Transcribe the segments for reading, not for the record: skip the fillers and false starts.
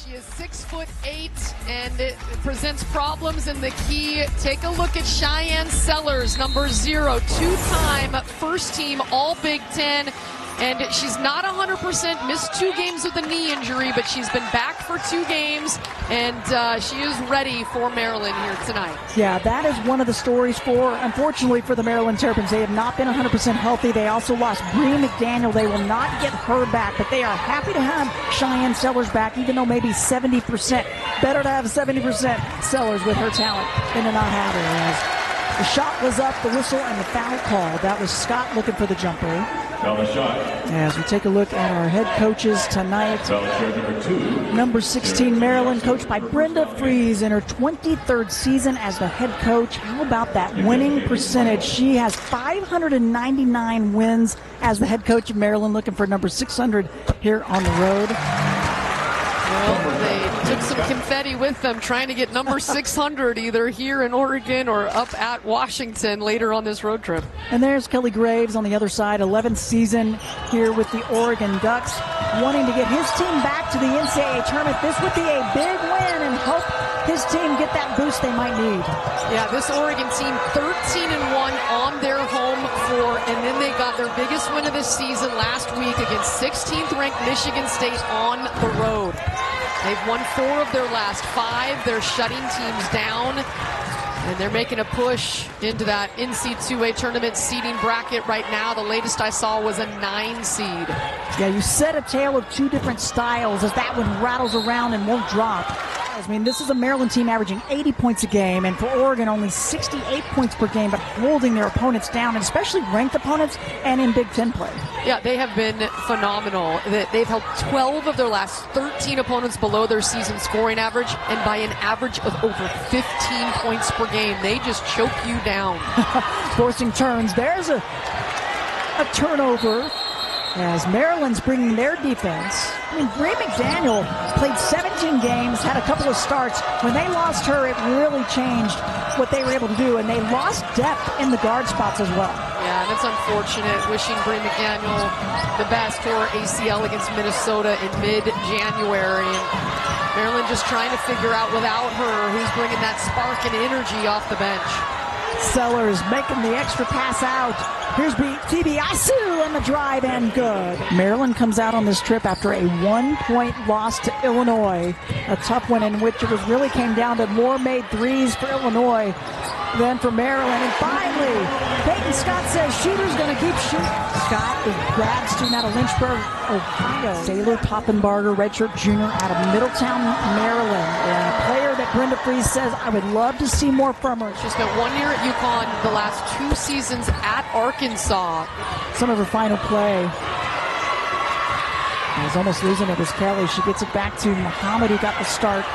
She is 6'8" and it presents problems in the key. Take a look at Cheyenne Sellers, number 0, two-time first team All Big Ten. And she's not 100%, missed 2 games with a knee injury, but she's been back for 2 games, and she is ready for Maryland here tonight. Yeah, that is one of the stories unfortunately for the Maryland Terrapins. They have not been 100% healthy. They also lost Bree McDaniel. They will not get her back, but they are happy to have Cheyenne Sellers back, even though maybe 70%. Better to have 70% Sellers with her talent than to not have her. As the shot was up, the whistle, and the foul call. That was Scott looking for the jumper. As we take a look at our head coaches tonight, number 16 Maryland, coached by Brenda Frese in her 23rd season as the head coach. How about that winning percentage? She has 599 wins as the head coach of Maryland, looking for number 600 here on the road. Well, they took some confetti with them trying to get number 600 either here in Oregon or up at Washington later on this road trip. And there's Kelly Graves on the other side, 11th season here with the Oregon Ducks, wanting to get his team back to the NCAA tournament. This would be a big win and help his team get that boost they might need. Yeah, this Oregon team 13-1 on their home floor, and then they got their biggest win of the season last week against 16th ranked Michigan State on the road. They've won 4 of their last 5. They're shutting teams down, and they're making a push into that NC2A tournament seeding bracket right now. The latest I saw was a 9 seed. Yeah, you set a tale of 2 different styles as that one rattles around and won't drop. I mean, this is a Maryland team averaging 80 points a game, and for Oregon, only 68 points per game, but holding their opponents down, and especially ranked opponents and in Big Ten play. Yeah, they have been phenomenal. They've held 12 of their last 13 opponents below their season scoring average, and by an average of over 15 points per game. They just choke you down. Forcing turns. There's a turnover as Maryland's bringing their defense. I mean, Bree McDaniel played 17 games, had a couple of starts. When they lost her, it really changed what they were able to do, and they lost depth in the guard spots as well. Yeah, and it's unfortunate. Wishing Bree McDaniel the best for her ACL against Minnesota in mid-January. And Maryland just trying to figure out without her who's bringing that spark and energy off the bench. Sellers making the extra pass out. Here's Te-Biasu on the drive, and good. Maryland comes out on this trip after a 1-point loss to Illinois. A tough one in which it really came down to more made threes for Illinois than for Maryland. And finally, Peyton Scott says shooter's going to keep shooting. Scott is grad student out of Lynchburg, Ohio. Taylor Poppenbarger, redshirt junior out of Middletown, Maryland. And a player that Brenda Frese says I would love to see more from her. She spent 1 year at UConn, the last 2 seasons at Arkansas. Some of her final play. I was almost losing it as Kelly. She gets it back to Muhammad, who got the start.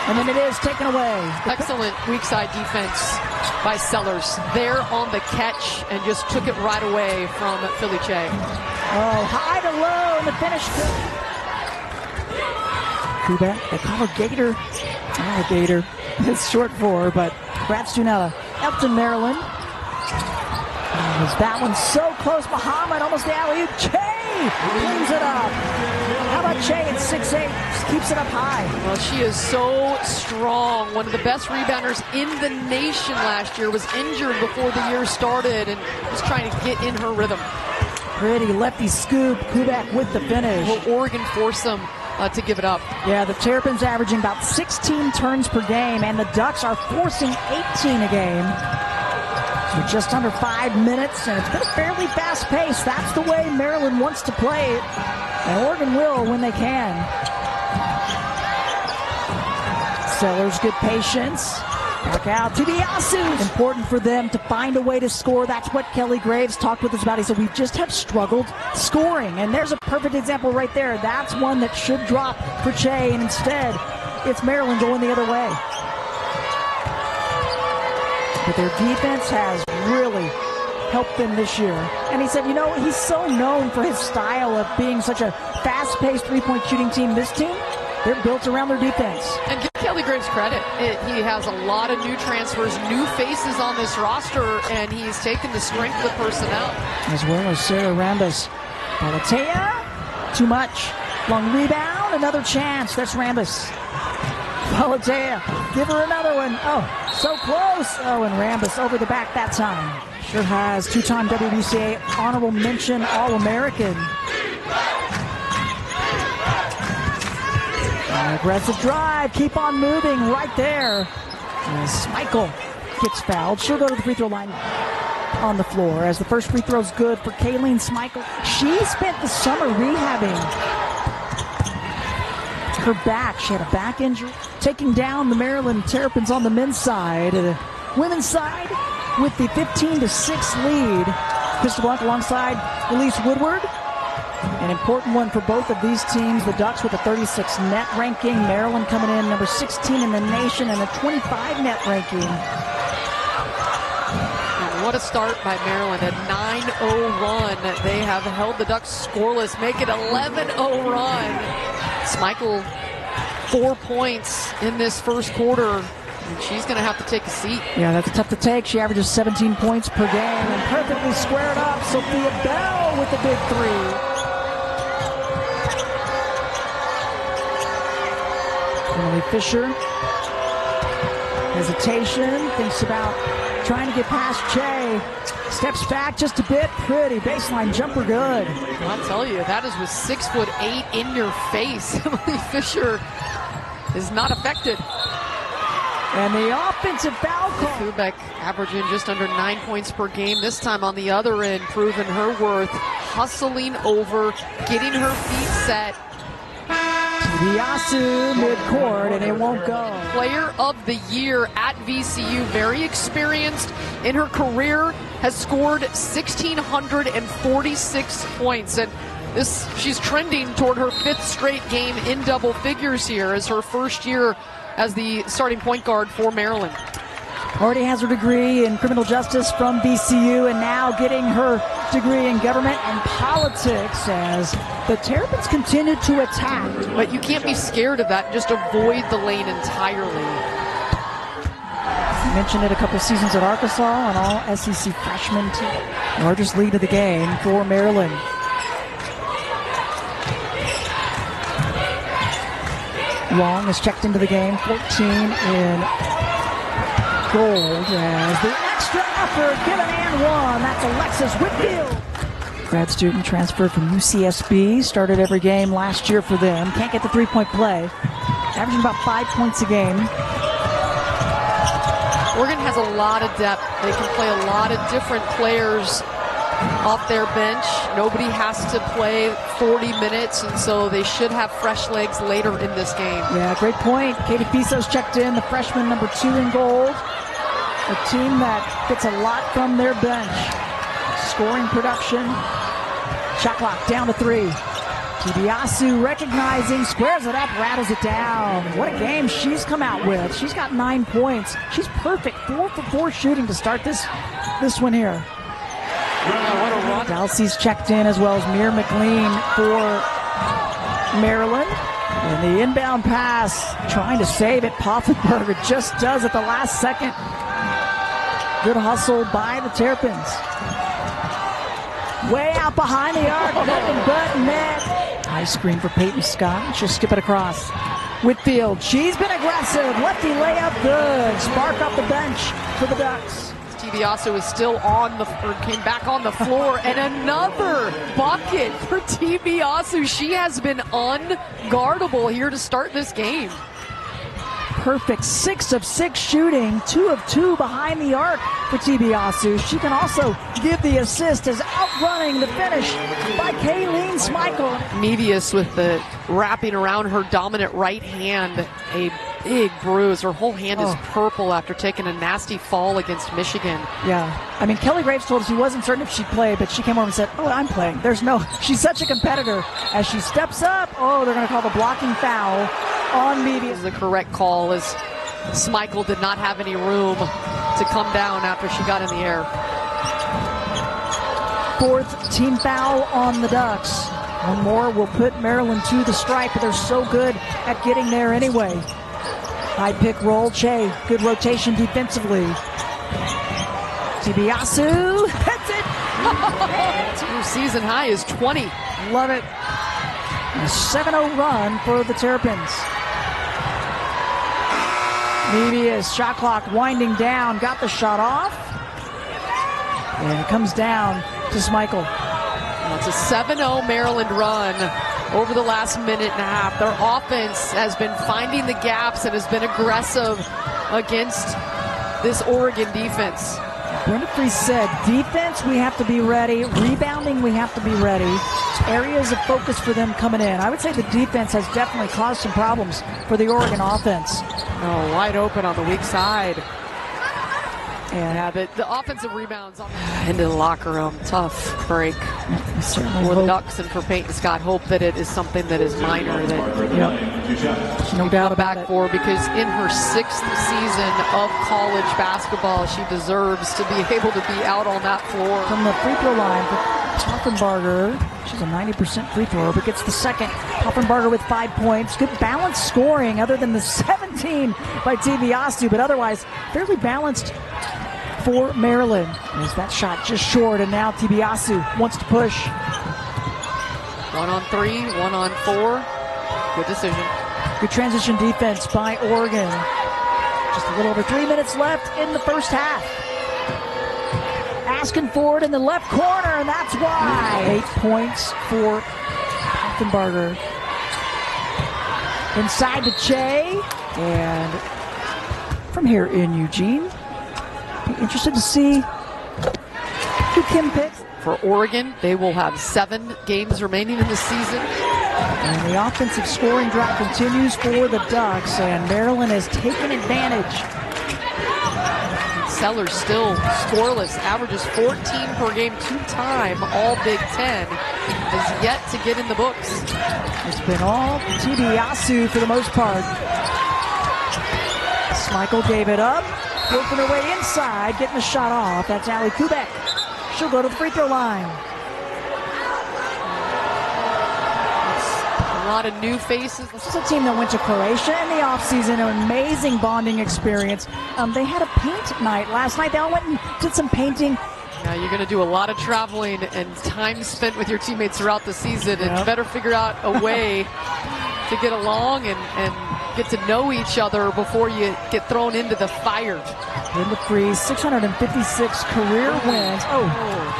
And then it is taken away. Excellent weak side defense by Sellers. There on the catch and just took it right away from Philly Che. Oh, high to low in the finish. Kubek, they call her Gator. Alligator. It's short for her, but grad student out of Elton, Maryland. That one's so close. Muhammad almost the alley-oop. Che cleans it up. How about Che at 6'8"? Just keeps it up high. Well, she is so strong. One of the best rebounders in the nation last year. Was injured before the year started and was trying to get in her rhythm. Pretty lefty scoop. Kubek with the finish. Will Oregon force them to give it up? Yeah, the Terrapins averaging about 16 turns per game, and the Ducks are forcing 18 a game. So just under 5 minutes, and it's been a fairly fast pace. That's the way Maryland wants to play it, and Oregon will when they can. Sellers, good patience. Back out to Te-Biasu. Important for them to find a way to score. That's what Kelly Graves talked with us about. He said, we just have struggled scoring. And there's a perfect example right there. That's one that should drop for Che, and instead, it's Maryland going the other way. But their defense has really helped them this year. And he said, you know, he's so known for his style of being such a fast-paced three-point shooting team. This team, they're built around their defense. And give Kelly Graves credit. He has a lot of new transfers, new faces on this roster, and he's taken the strength of the personnel. As well as Sarah Rambis. Palatea, too much. Long rebound, another chance. That's Rambis. Palatea, give her another one. Oh, so close. Oh, and Rambis over the back that time. Sure has two-time WBCA honorable mention All-American. An aggressive drive, keep on moving right there. As Michael gets fouled, she'll go to the free throw line on the floor as the first free throw's good for Kayleen Smichael. She spent the summer rehabbing her back. She had a back injury, taking down the Maryland Terrapins on the men's side. The women's side with the 15-6 lead. Crystal Blanc alongside Elise Woodward. An important one for both of these teams. The Ducks with a 36 net ranking. Maryland coming in number 16 in the nation and a 25 net ranking. And what a start by Maryland. A 9-0 run. They have held the Ducks scoreless. Make it 11-0 run. Smichael, 4 points in this first quarter. And she's going to have to take a seat. Yeah, that's tough to take. She averages 17 points per game and perfectly squared up. Sophia Bell with the big three. Emily Fisher, hesitation, thinks about trying to get past Che. Steps back just a bit, pretty. Baseline jumper good. I'll tell you, that is with 6'8" in your face. Emily Fisher is not affected. And the offensive foul call. Kubek averaging just under 9 points per game. This time on the other end, proving her worth. Hustling over, getting her feet set. Te-Biasu midcourt, and it won't go. Player of the year at VCU, very experienced in her career, has scored 1,646 points. And she's trending toward her 5th straight game in double figures here as her first year as the starting point guard for Maryland. Already has her degree in criminal justice from VCU and now getting her degree in government and politics as the Terrapins continue to attack. But you can't be scared of that. Just avoid the lane entirely. I mentioned it a couple seasons at Arkansas, an all-SEC freshman team. Largest lead of the game for Maryland. Long is checked into the game, 14 in gold as the extra effort given and one. That's Alexis Whitfield. Grad student transferred from UCSB, started every game last year for them. Can't get the three-point play, averaging about 5 points a game. Oregon has a lot of depth. They can play a lot of different players off their bench. Nobody has to play 40 minutes, and so they should have fresh legs later in this game. Yeah, great point. Katie Fiso's checked in, the freshman number 2 in gold. A team that gets a lot from their bench. Scoring production. Shot clock down to 3. Te-Biasu recognizing, squares it up, rattles it down. What a game she's come out with. She's got 9 points. She's perfect. 4 for 4 shooting to start this one here. What a run. Dalsey's checked in as well as Mir McLean for Maryland. And the inbound pass, trying to save it. Poffenberger just does at the last second. Good hustle by the Terrapins. Way out behind the arc, nothing but net. Nice screen for Peyton Scott. She'll skip it across. Whitfield, she's been aggressive. Lefty layup, good. Spark up the bench for the Ducks. Te-Biasu is still came back on the floor, and another bucket for Te-Biasu. She has been unguardable here to start this game. Perfect 6 of 6 shooting, 2 of 2 behind the arc for Te-Biasu. She can also give the assist as outrunning the finish by Kayleen Smichael. Nevius with the wrapping around her dominant right hand, a big bruise. Her whole hand is purple after taking a nasty fall against Michigan. Yeah, I mean, Kelly Graves told us he wasn't certain if she'd play, but she came over and said, oh, I'm playing. She's such a competitor. As she steps up, they're going to call the blocking foul on Nevius. This is the correct call, as Smichael did not have any room to come down after she got in the air. 4th team foul on the Ducks. One more will put Maryland to the stripe, but they're so good at getting there anyway. High pick roll, Che. Good rotation defensively. Te-Biasu hits it. Her season high is 20. Love it. A 7-0 run for the Terrapins. Te-Biasu, shot clock winding down, got the shot off. And it comes down to Schmeichel. Well, it's a 7-0 Maryland run over the last minute and a half. Their offense has been finding the gaps and has been aggressive against this Oregon defense. Brenda Frese said, defense, we have to be ready. Rebounding, we have to be ready. Areas of focus for them coming in. I would say the defense has definitely caused some problems for the Oregon offense. Oh, wide open on the weak side. Yeah, the offensive rebounds into the locker room. Tough break for the Ducks and for Peyton Scott. Hope that it is something that is minor that no doubt about back for, because in her 6th season of college basketball, she deserves to be able to be out on that floor. From the free throw line for Poffenbarger. She's a 90% free thrower, but gets the second. Poffenbarger with 5 points. Good balanced scoring other than the 17 by Te-Biasu, but otherwise fairly balanced for Maryland. As that shot just short, and now Te-Biasu wants to push. 1 on 3, 1 on 4. Good decision. Good transition defense by Oregon. Just a little over 3 minutes left in the first half. Asking for it in the left corner, and that's why. 8 points for Poffenbarger. Inside to Che, and from here in Eugene. Be interested to see who Kim picks. For Oregon, they will have 7 games remaining in the season. And the offensive scoring drought continues for the Ducks, and Maryland has taken advantage. Sellers still scoreless, averages 14 per game, 2-time all Big Ten, has yet to get in the books. It's been all Te-Biasu for the most part. Schmeichel gave it up, working her way inside, getting the shot off. That's Ali Kubek. She'll go to the free throw line. A lot of new faces. This is a team that went to Croatia in the offseason, an amazing bonding experience. They had a paint night last night. They all went and did some painting. Now you're going to do a lot of traveling and time spent with your teammates throughout the season, and you better figure out a way to get along and get to know each other before you get thrown into the fire. Brenda Frese, 656 career wins. Oh,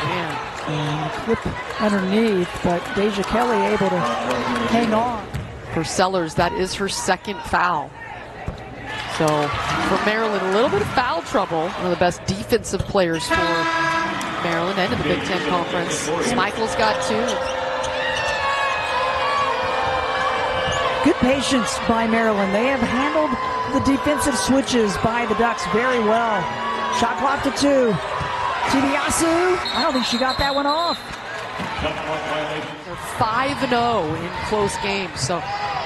man. And clip underneath, but Deja Kelly able to hang on. For Sellers, that is her 2nd foul. So for Maryland, a little bit of foul trouble. One of the best defensive players for Maryland and in the Big Ten Conference. Schmeichel's got 2. Good patience by Maryland. They have handled the defensive switches by the Ducks very well. Shot clock to 2. Te-Biasu, I don't think she got that one off. They're 5-0 in close games, so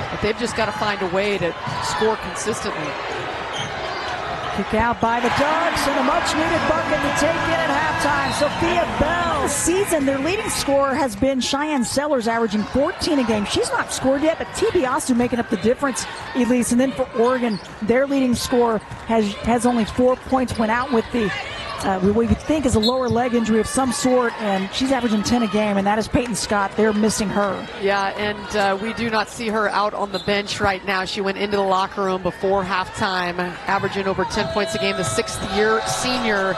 but they've just got to find a way to score consistently. Kick out by the Ducks, and a much-needed bucket to take in at halftime. Sophia Bell. This season, their leading scorer has been Cheyenne Sellers, averaging 14 a game. She's not scored yet, but Te-Biasu making up the difference, Elise. And then for Oregon, their leading scorer has only 4 points, went out with the what we think is a lower leg injury of some sort, and she's averaging 10 a game, and that is Peyton Scott. They're missing her. Yeah, and we do not see her out on the bench right now. She went into the locker room before halftime, averaging over 10 points a game, the 6th-year senior.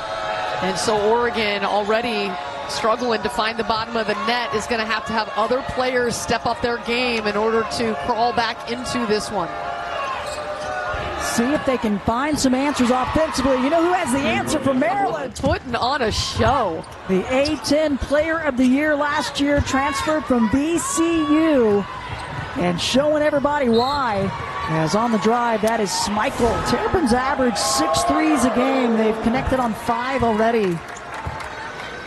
And so Oregon, already struggling to find the bottom of the net, is going to have other players step up their game in order to crawl back into this one. See if they can find some answers offensively. You know who has the answer for Maryland? Putting on a show. The A-10 Player of the Year last year, transferred from VCU, and showing everybody why. As on the drive, that is Schmeichel. Terrapins average 6 threes a game. They've connected on 5 already.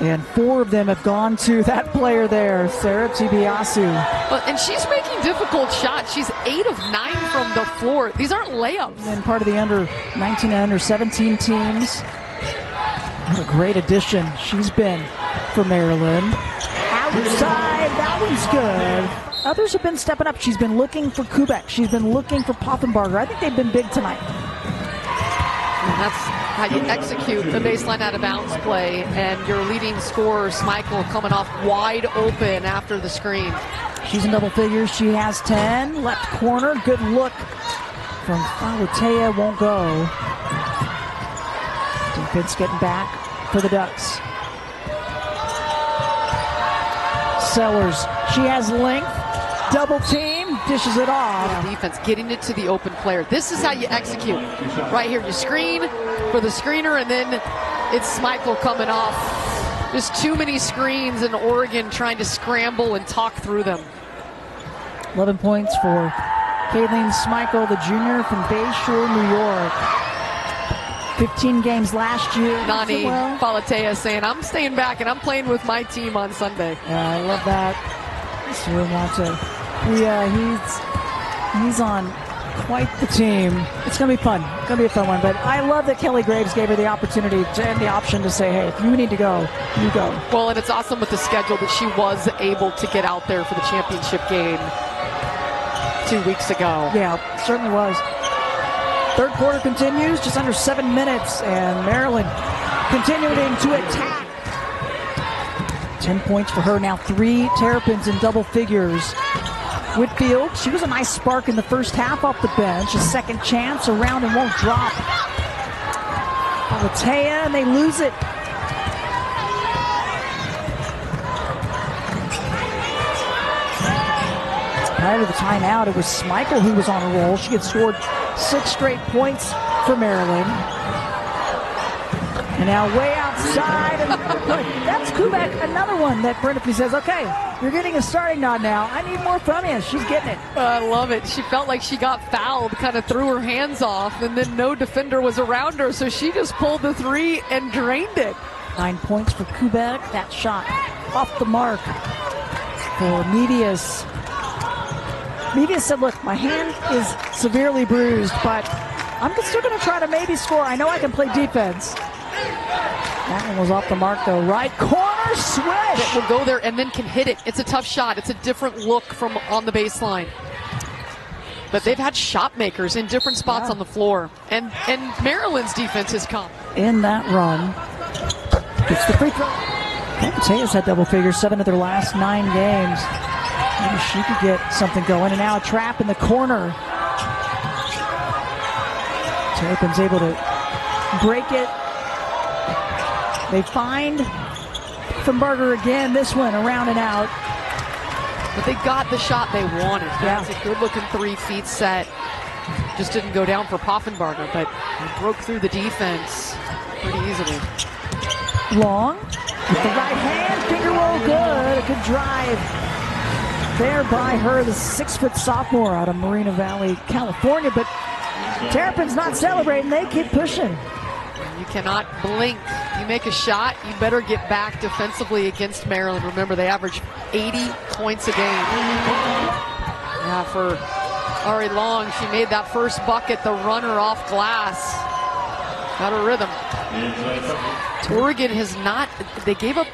And 4 of them have gone to that player there, Sarah Te-Biasu. And she's making difficult shots. She's 8 of 9 from the floor. These aren't layups. And part of the under 19 and under 17 teams. What a great addition she's been for Maryland. Outside, that one's good. Others have been stepping up. She's been looking for Kubek. She's been looking for Poffenbarger. I think they've been big tonight. And that's how you execute the baseline out of bounds play, and your leading scorer, Schmeichel, coming off wide open after the screen. She's in double figures. She has 10. Left corner. Good look from Falatea. Won't go. Defense getting back for the Ducks. Sellers. She has length. Double team. Dishes it off. Yeah, defense getting it to the open player. This is how you execute. Right here, you screen for the screener, and then it's Smeichel coming off. Just too many screens in Oregon trying to scramble and talk through them. 11 points for Kayleen Smeichel, the junior from Bayshore, New York. 15 games last year. Nani Falatea saying, I'm staying back and I'm playing with my team on Sunday. Yeah, I love that. He's on quite the team. It's going to be fun. It's going to be a fun one. But I love that Kelly Graves gave her the opportunity and the option to say, hey, if you need to go, you go. Well, and it's awesome with the schedule that she was able to get out there for the championship game 2 weeks ago. Yeah, certainly was. Third quarter continues, just under 7 minutes, and Maryland continuing to attack. 10 points for her now. 3 Terrapins in double figures. Whitfield, she was a nice spark in the first half off the bench. A second chance around and won't drop. Falatea, and they lose it. Prior to the timeout, it was Smeichel who was on a roll. She had scored 6 straight points for Maryland. And now way outside. And that's Kubek, another one that Brenda Frese says, okay, you're getting a starting nod now. I need more from you. She's getting it. I love it. She felt like she got fouled, kind of threw her hands off, and then no defender was around her, so she just pulled the 3 and drained it. 9 points for Kubek. That shot off the mark for Medius. Medius said, look, my hand is severely bruised, but I'm still going to try to maybe score. I know I can play defense. That one was off the mark, though. Right corner, switch. That will go there and then can hit it. It's a tough shot. It's a different look from on the baseline. But they've had shot makers in different spots on the floor. And Maryland's defense has come. In that run. Gets the free throw. Falatea's had double figures, 7 of their last 9 games. Maybe she could get something going. And now a trap in the corner. Terrapin's able to break it. They find Thumberger again. This one around and out. But they got the shot they wanted. Yeah. It's a good-looking 3-feet set. Just didn't go down for Poffenbarger, but they broke through the defense pretty easily. Long with the right hand, finger roll good. A good drive there by her, the 6-foot sophomore out of Moreno Valley, California. But Terrapin's not celebrating. They keep pushing. You cannot blink. You make a shot, you better get back defensively against Maryland. Remember, they average 80 points a game. Yeah, for Ari Long, she made that first bucket, the runner off glass. Got a rhythm. Oregon has not, they gave up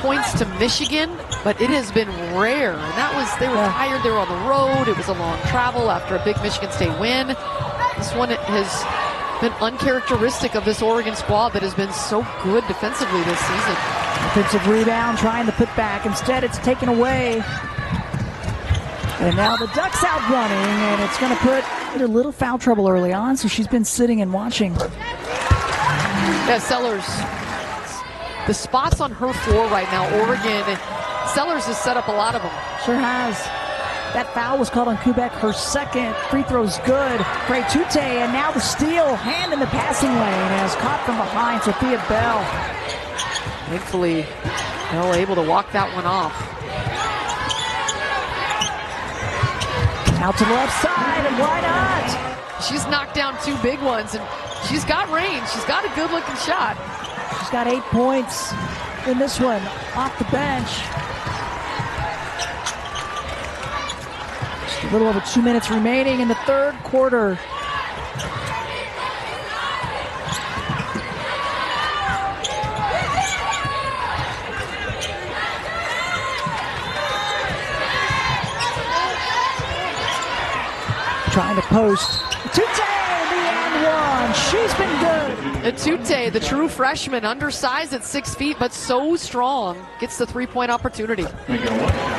points to Michigan, but it has been rare. And that was, they were tired, they were on the road, it was a long travel after a big Michigan State win. This one has been uncharacteristic of this Oregon squad that has been so good defensively this season. Defensive rebound, trying to put back. Instead, it's taken away. And now the Ducks out running, and it's going to put a little foul trouble early on, so she's been sitting and watching. Yeah, Sellers. The spots on her floor right now, Oregon, Sellers has set up a lot of them. Sure has. That foul was called on Kubek. Her second free throw's good. Tute, and now the steal. Hand in the passing lane as caught from behind. Sophia Bell. Thankfully, Bell able to walk that one off. Out to the left side, and why not? She's knocked down 2 big ones, and she's got range. She's got a good-looking shot. She's got 8 points in this one off the bench. A little over 2 minutes remaining in the third quarter. Trying to post. Tute, the and one. She's been good. Atute, the true freshman, undersized at 6 feet, but so strong, gets the three-point opportunity.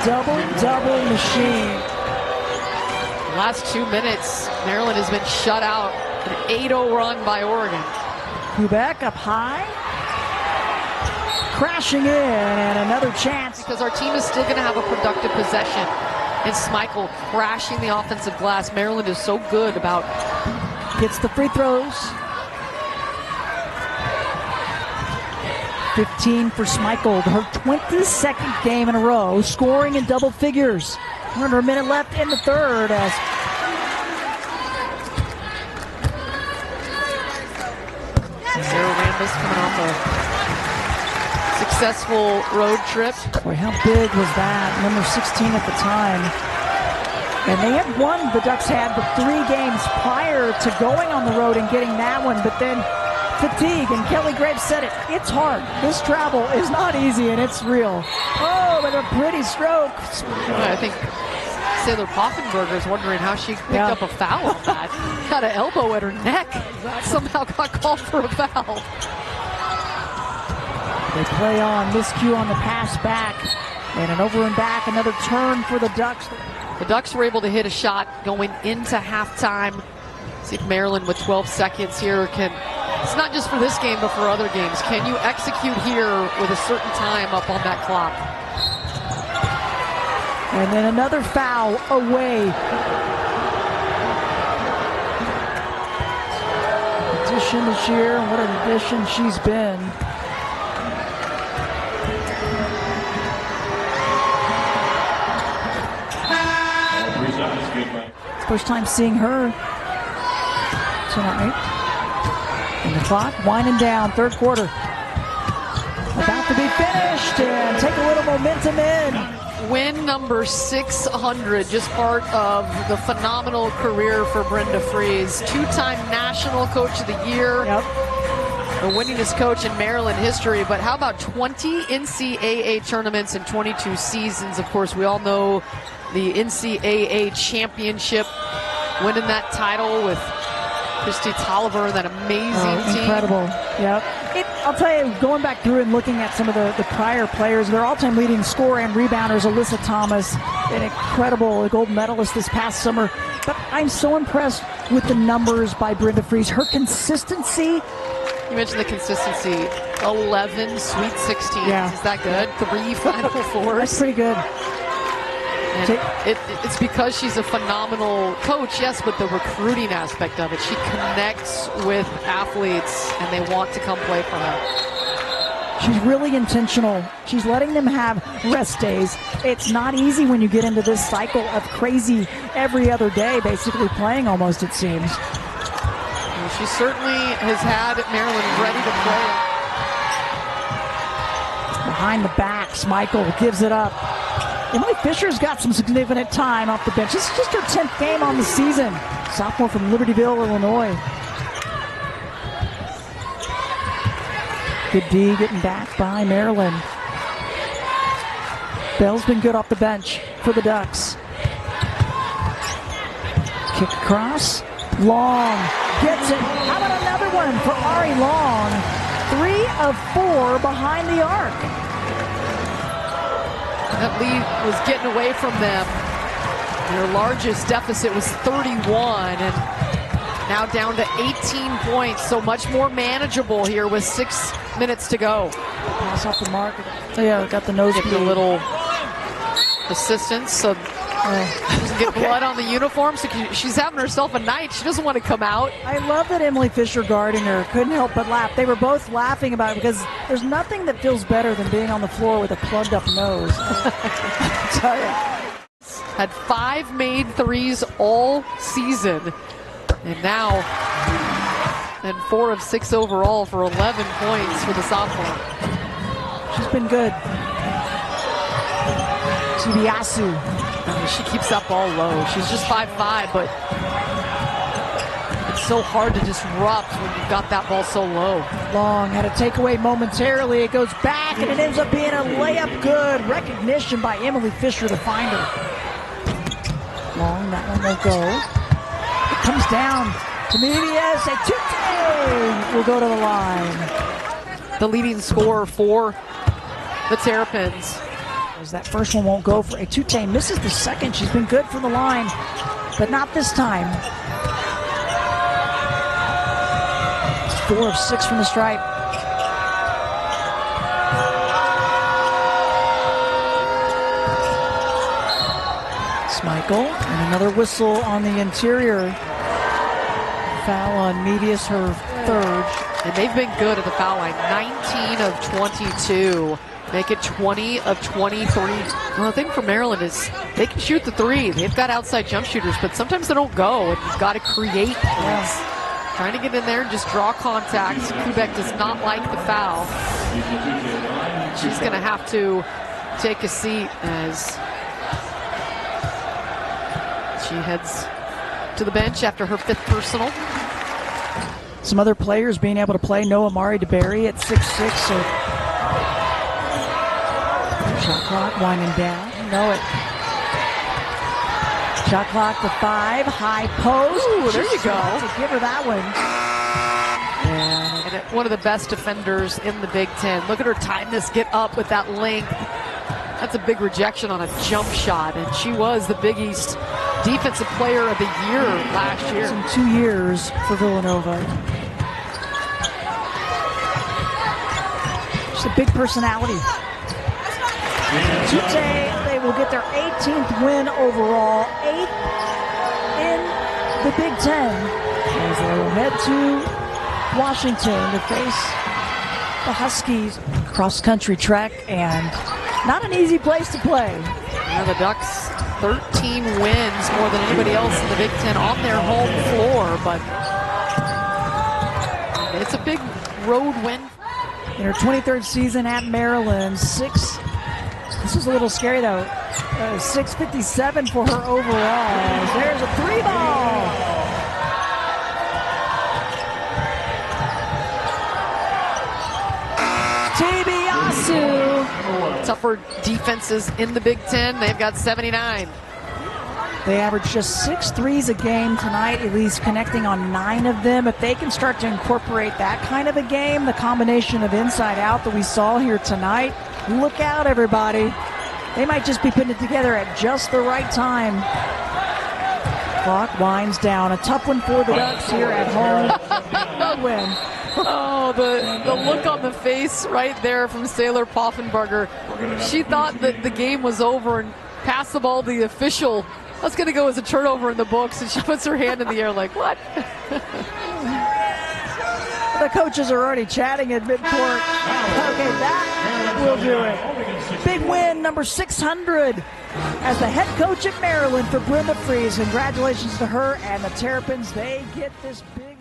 Double machine. Last 2 minutes, Maryland has been shut out. An 8-0 run by Oregon. Quebec up high. Crashing in, and another chance. Because our team is still going to have a productive possession. And Schmeichel crashing the offensive glass. Maryland is so good about. Gets the free throws. 15 for Schmeichel, her 22nd game in a row, scoring in double figures. Under a minute left in the third as Sarah Rambis coming off a successful road trip. Boy, how big was that? Number 16 at the time. And they had won, the Ducks had, the 3 games prior to going on the road and getting that one, but then fatigue, and Kelly Graves said it, it's hard. This travel is not easy, and it's real. Oh, but a pretty stroke. I think Sailor Poffenberger is wondering how she picked up a foul on that. Got an elbow at her neck. Somehow got called for a foul. They play on, miscue on the pass back, and an over and back, another turn for the Ducks. The Ducks were able to hit a shot going into halftime. See if Maryland with 12 seconds here can, it's not just for this game, but for other games. Can you execute here with a certain time up on that clock? And then another foul away. Addition this year, what an addition she's been. First time seeing her tonight. And the clock winding down, third quarter. About to be finished and take a little momentum in. Win number 600, just part of the phenomenal career for Brenda Frese. 2-time National Coach of the Year. Yep. The winningest coach in Maryland history, but how about 20 NCAA tournaments in 22 seasons? Of course, we all know the NCAA championship, winning that title with Christy Tolliver and that amazing team. Incredible. Yep. I'll tell you, going back through and looking at some of the prior players, their all-time leading scorer and rebounder is Alyssa Thomas, an incredible gold medalist this past summer. But I'm so impressed with the numbers by Brenda Frese. Her consistency. You mentioned the consistency. 11 Sweet 16s. Yeah. Is that good? 3 Final Fours. That's pretty good. And it's because she's a phenomenal coach, yes, but the recruiting aspect of it. She connects with athletes, and they want to come play for her. She's really intentional. She's letting them have rest days. It's not easy when you get into this cycle of crazy every other day, basically playing almost, it seems. And she certainly has had Maryland ready to play. Behind the backs, Michael gives it up. Emily Fisher's got some significant time off the bench. This is just her 10th game on the season. Sophomore from Libertyville, Illinois. Good D getting back by Maryland. Bell's been good off the bench for the Ducks. Kick across. Long gets it. How about another one for Ari Long? 3 of 4 behind the arc. That lead was getting away from them. Their largest deficit was 31, and now down to 18 points, so much more manageable here with 6 minutes to go. Pass off the mark. Oh, yeah, got the nose. Get the little assistance, so she doesn't get blood on the uniform, so she's having herself a night. She doesn't want to come out. I love that Emily Fisher guarding her. Couldn't help but laugh. They were both laughing about it because there's nothing that feels better than being on the floor with a plugged up nose. I'll tell you. Had 5 made threes all season, and now and 4 of 6 overall for 11 points for the sophomore. She's been good. Te-Biasu. She keeps that ball low. She's just 5'5", but it's so hard to disrupt when you've got that ball so low. Long had a takeaway momentarily. It goes back, and it ends up being a layup good. Recognition by Emily Fisher, the finder. Long, that one won't go. It comes down Te-Biasu, Tute will go to the line. The leading scorer for the Terrapins. As that first one won't go for Tute. Misses the second. She's been good from the line, but not this time. 4 of 6 from the stripe. Michael, and another whistle on the interior. Foul on Medius, her third. And they've been good at the foul line. 19 of 22. Make it 20 of 23. Well, the thing for Maryland is they can shoot the three. They've got outside jump shooters, but sometimes they don't go, and you've got to create points. Trying to get in there and just draw contact. Kubek does not like the foul. She's going to have to take a seat as she heads to the bench after her 5th personal. Some other players being able to play. Noah Mari DeBerry at 6'6". So shot clock winding down. You know it. Shot clock to 5. High post. Ooh, there you go. To give her that one. And one of the best defenders in the Big Ten. Look at her time this, get up with that length. That's a big rejection on a jump shot, and she was the Big East Defensive Player of the Year last year. In 2 years for Villanova. She's a big personality. Today, they will get their 18th win overall, 8th in the Big Ten, as they will head to Washington to face the Huskies. Cross-country track, and not an easy place to play. Now the Ducks, 13 wins, more than anybody else in the Big Ten on their home floor, but it's a big road win. In her 23rd season at Maryland, this is a little scary though, 657 for her overall. There's a 3-ball. Te-Biasu. Tougher defenses in the Big Ten. They've got 79. They average just 6 threes a game tonight, at least connecting on 9 of them. If they can start to incorporate that kind of a game, the combination of inside out that we saw here tonight, look out, everybody. They might just be putting it together at just the right time. Clock winds down. A tough one for the Ducks here at home. Win. Oh, the look on the face right there from Sailor Poffenbarger. She thought that the game was over and passed the ball to the official. That's going to go as a turnover in the books, and she puts her hand in the air like, what? The coaches are already chatting at midcourt. Okay, that will do it. Big win, number 600, as the head coach at Maryland for Brenda Frese. Congratulations to her and the Terrapins. They get this big